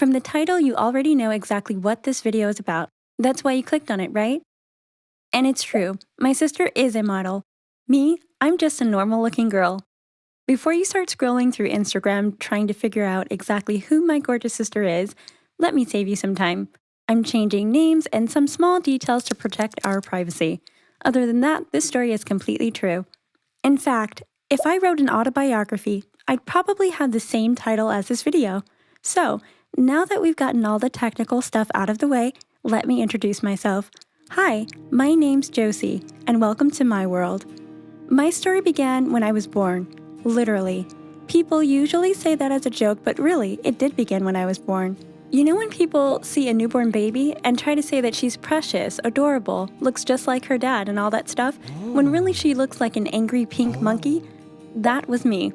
From the title, you already know exactly what this video is about. That's why you clicked on it, right? And it's true, my sister is a model. Me, I'm just a normal-looking girl. Before you start scrolling through Instagram trying to figure out exactly who my gorgeous sister is, let me save you some time. I'm changing names and some small details to protect our privacy. Other than that, this story is completely true. In fact, if I wrote an autobiography, I'd probably have the same title as this video. So, now that we've gotten all the technical stuff out of the way, let me introduce myself. Hi, my name's Josie, and welcome to my world. My story began when I was born, literally. People usually say that as a joke, but really, it did begin when I was born. You know when people see a newborn baby and try to say that she's precious, adorable, looks just like her dad and all that stuff, when really she looks like an angry pink monkey? That was me.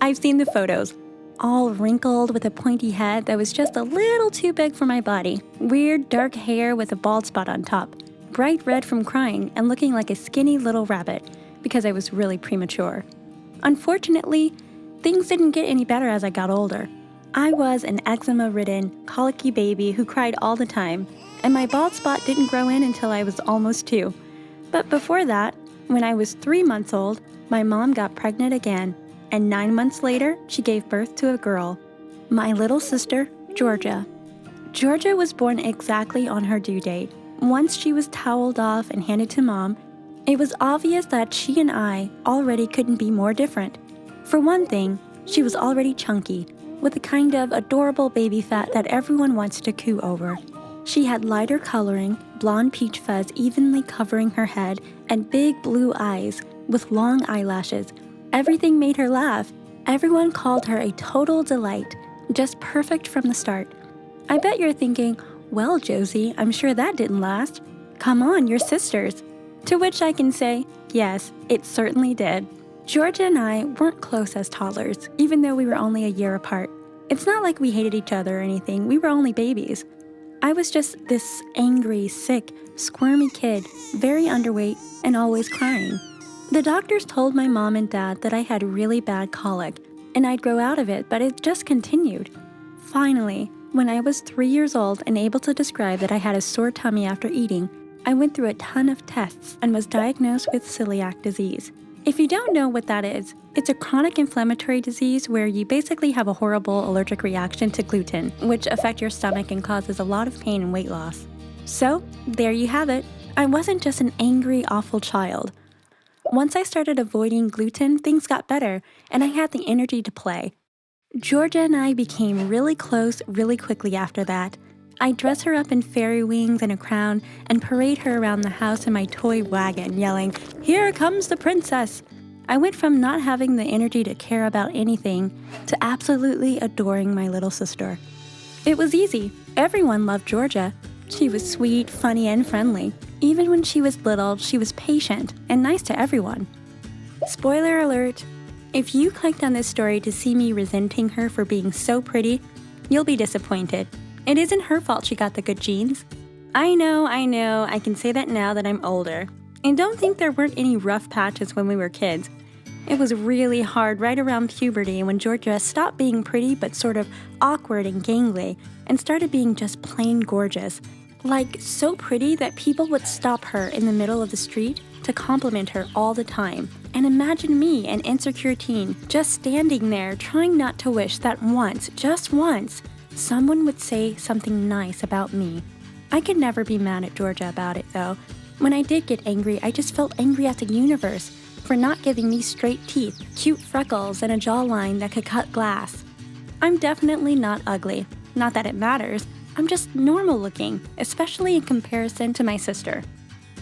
I've seen the photos. All wrinkled with a pointy head that was just a little too big for my body. Weird dark hair with a bald spot on top. Bright red from crying and looking like a skinny little rabbit because I was really premature. Unfortunately, things didn't get any better as I got older. I was an eczema-ridden, colic-y baby who cried all the time, and my bald spot didn't grow in until I was almost 2. But before that, when I was 3 months old, my mom got pregnant again, and 9 months later, she gave birth to a girl. My little sister, Georgia. Georgia was born exactly on her due date. Once she was toweled off and handed to Mom, it was obvious that she and I already couldn't be more different. For one thing, she was already chunky, with the kind of adorable baby fat that everyone wants to coo over. She had lighter coloring, blonde peach fuzz evenly covering her head, and big blue eyes with long eyelashes. Everything made her laugh. Everyone called her a total delight, just perfect from the start. I bet you're thinking, well, Josie, I'm sure that didn't last. Come on, you're sisters. To which I can say, yes, it certainly did. Georgia and I weren't close as toddlers, even though we were only a year apart. It's not like we hated each other or anything, we were only babies. I was just this angry, sick, squirmy kid, very underweight and always crying. The doctors told my mom and dad that I had really bad colic, and I'd grow out of it, but it just continued. Finally, when I was 3 years old and able to describe that I had a sore tummy after eating, I went through a ton of tests and was diagnosed with celiac disease. If you don't know what that is, it's a chronic inflammatory disease where you basically have a horrible allergic reaction to gluten, which affects your stomach and causes a lot of pain and weight loss. So, there you have it. I wasn't just an angry, awful child. Once I started avoiding gluten, things got better, and I had the energy to play. Georgia and I became really close really quickly after that. I'd dress her up in fairy wings and a crown and parade her around the house in my toy wagon, yelling, "Here comes the princess!" I went from not having the energy to care about anything to absolutely adoring my little sister. It was easy. Everyone loved Georgia. She was sweet, funny, and friendly. Even when she was little, she was patient and nice to everyone. Spoiler alert, if you clicked on this story to see me resenting her for being so pretty, you'll be disappointed. It isn't her fault she got the good genes. I know, I can say that now that I'm older. And don't think there weren't any rough patches when we were kids. It was really hard right around puberty when Georgia stopped being pretty but sort of awkward and gangly and started being just plain gorgeous. Like, so pretty that people would stop her in the middle of the street to compliment her all the time. And imagine me, an insecure teen, just standing there trying not to wish that once, just once, someone would say something nice about me. I could never be mad at Georgia about it, though. When I did get angry, I just felt angry at the universe for not giving me straight teeth, cute freckles, and a jawline that could cut glass. I'm definitely not ugly. Not that it matters. I'm just normal looking, especially in comparison to my sister.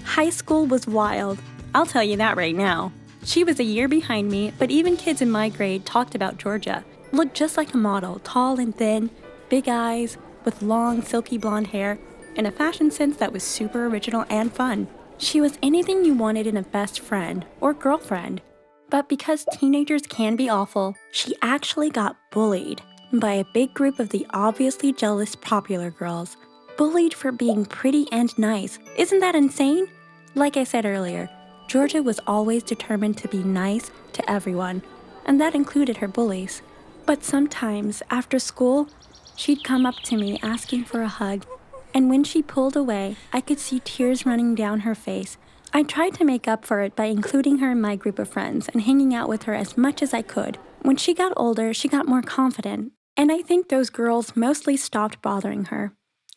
High school was wild. I'll tell you that right now. She was a year behind me, but even kids in my grade talked about Georgia. Looked just like a model, tall and thin, big eyes, with long, silky blonde hair, and a fashion sense that was super original and fun. She was anything you wanted in a best friend or girlfriend. But because teenagers can be awful, she actually got bullied by a big group of the obviously jealous popular girls. Bullied for being pretty and nice. Isn't that insane? Like I said earlier, Georgia was always determined to be nice to everyone, and that included her bullies. But sometimes, after school, She'd come up to me asking for a hug, and when she pulled away, I could see tears running down her face. I tried to make up for it by including her in my group of friends and hanging out with her as much as I could. When she got older, she got more confident, and I think those girls mostly stopped bothering her.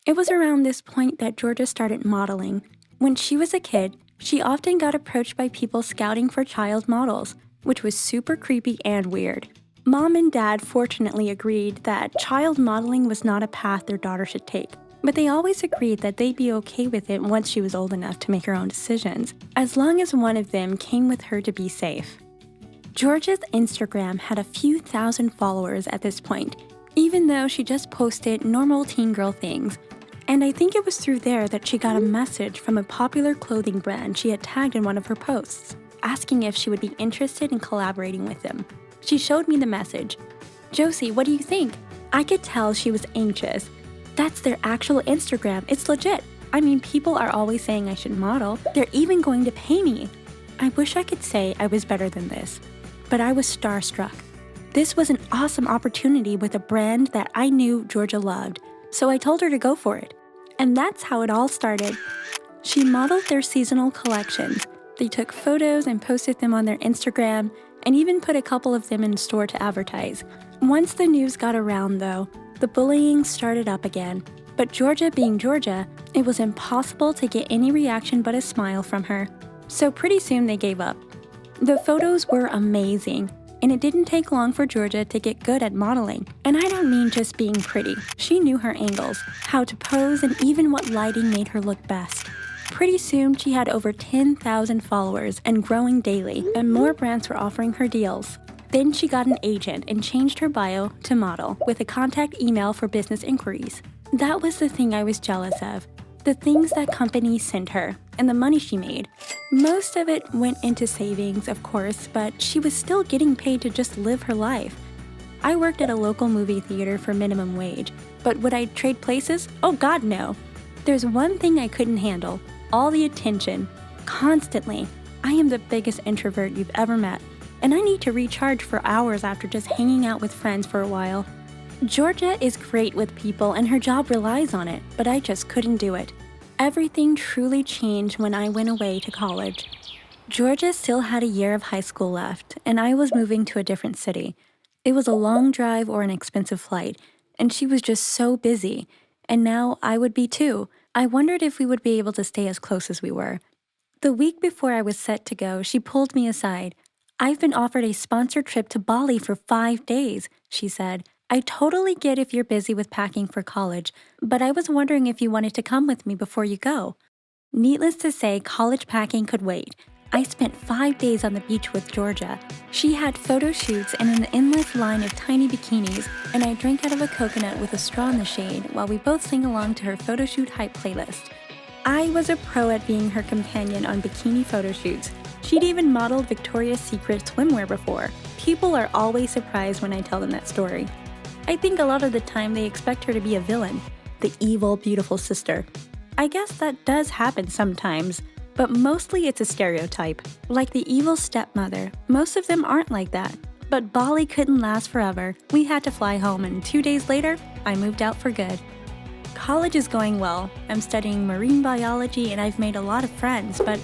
It was around this point that Georgia started modeling. When she was a kid, she often got approached by people scouting for child models, which was super creepy and weird. Mom and Dad fortunately agreed that child modeling was not a path their daughter should take, but they always agreed that they'd be okay with it once she was old enough to make her own decisions, as long as one of them came with her to be safe. Georgia's Instagram had a few thousand followers at this point, even though she just posted normal teen girl things. And I think it was through there that she got a message from a popular clothing brand she had tagged in one of her posts, asking if she would be interested in collaborating with them. She showed me the message. "Josie, what do you think?" I could tell she was anxious. That's their actual Instagram. It's legit. I mean, people are always saying I should model. They're even going to pay me. I wish I could say I was better than this, but I was starstruck. This was an awesome opportunity with a brand that I knew Georgia loved, so I told her to go for it. And that's how it all started. She modeled their seasonal collections. They took photos and posted them on their Instagram, and even put a couple of them in store to advertise. Once the news got around, though, the bullying started up again. But Georgia being Georgia, it was impossible to get any reaction but a smile from her. So pretty soon they gave up. The photos were amazing, and it didn't take long for Georgia to get good at modeling. And I don't mean just being pretty. She knew her angles, how to pose, and even what lighting made her look best. Pretty soon, she had over 10,000 followers and growing daily, and more brands were offering her deals. Then she got an agent and changed her bio to model, with a contact email for business inquiries. That was the thing I was jealous of. The things that companies sent her, and the money she made. Most of it went into savings, of course, but she was still getting paid to just live her life. I worked at a local movie theater for minimum wage, but would I trade places? Oh God, no. There's one thing I couldn't handle. All the attention. Constantly. I am the biggest introvert you've ever met, and I need to recharge for hours after just hanging out with friends for a while. Georgia is great with people and her job relies on it, but I just couldn't do it. Everything truly changed when I went away to college. Georgia still had a year of high school left, and I was moving to a different city. It was a long drive or an expensive flight, and she was just so busy, and now I would be too. I wondered if we would be able to stay as close as we were. The week before I was set to go, she pulled me aside. "I've been offered a sponsored trip to Bali for 5 days," she said. "I totally get if you're busy with packing for college, but I was wondering if you wanted to come with me before you go." Needless to say, college packing could wait. I spent 5 days on the beach with Georgia. She had photo shoots and an endless line of tiny bikinis, and I drank out of a coconut with a straw in the shade while we both sang along to her photo shoot hype playlist. I was a pro at being her companion on bikini photo shoots. She'd even modeled Victoria's Secret swimwear before. People are always surprised when I tell them that story. I think a lot of the time they expect her to be a villain, the evil, beautiful sister. I guess that does happen sometimes, but mostly it's a stereotype. Like the evil stepmother, most of them aren't like that. But Bali couldn't last forever. We had to fly home, and 2 days later, I moved out for good. College is going well. I'm studying marine biology and I've made a lot of friends, but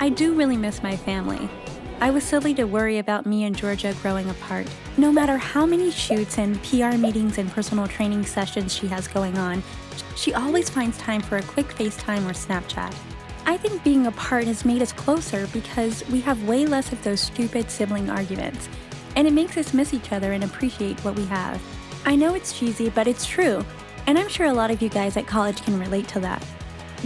I do really miss my family. I was silly to worry about me and Georgia growing apart. No matter how many shoots and PR meetings and personal training sessions she has going on, she always finds time for a quick FaceTime or Snapchat. I think being apart has made us closer because we have way less of those stupid sibling arguments, and it makes us miss each other and appreciate what we have. I know it's cheesy, but it's true, and I'm sure a lot of you guys at college can relate to that.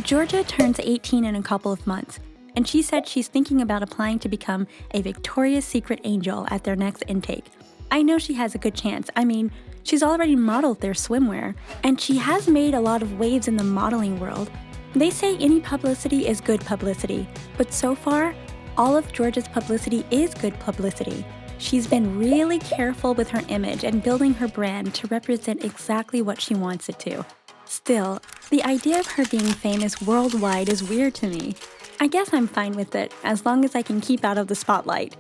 Georgia turns 18 in a couple of months, and she said she's thinking about applying to become a Victoria's Secret angel at their next intake. I know she has a good chance. I mean, she's already modeled their swimwear, and she has made a lot of waves in the modeling world. They say any publicity is good publicity, but so far, all of Georgia's publicity is good publicity. She's been really careful with her image and building her brand to represent exactly what she wants it to. Still, the idea of her being famous worldwide is weird to me. I guess I'm fine with it, as long as I can keep out of the spotlight.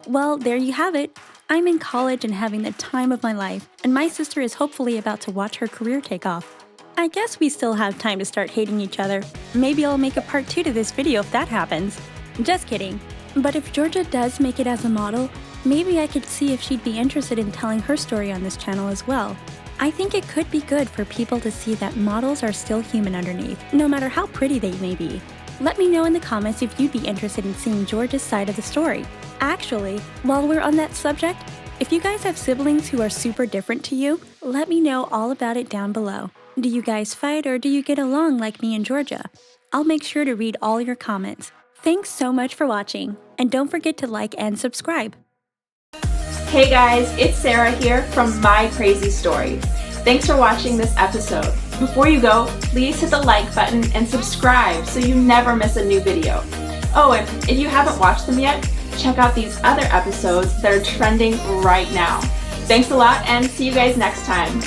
Well, there you have it. I'm in college and having the time of my life, and my sister is hopefully about to watch her career take off. I guess we still have time to start hating each other. Maybe I'll make a part 2 to this video if that happens. Just kidding. But if Georgia does make it as a model, maybe I could see if she'd be interested in telling her story on this channel as well. I think it could be good for people to see that models are still human underneath, no matter how pretty they may be. Let me know in the comments if you'd be interested in seeing Georgia's side of the story. Actually, while we're on that subject, if you guys have siblings who are super different to you, let me know all about it down below. Do you guys fight or do you get along like me and Georgia? I'll make sure to read all your comments. Thanks so much for watching, and don't forget to like and subscribe. Hey guys, it's Sarah here from My Crazy Story. Thanks for watching this episode. Before you go, please hit the like button and subscribe so you never miss a new video. Oh, and if you haven't watched them yet, check out these other episodes that are trending right now. Thanks a lot and see you guys next time.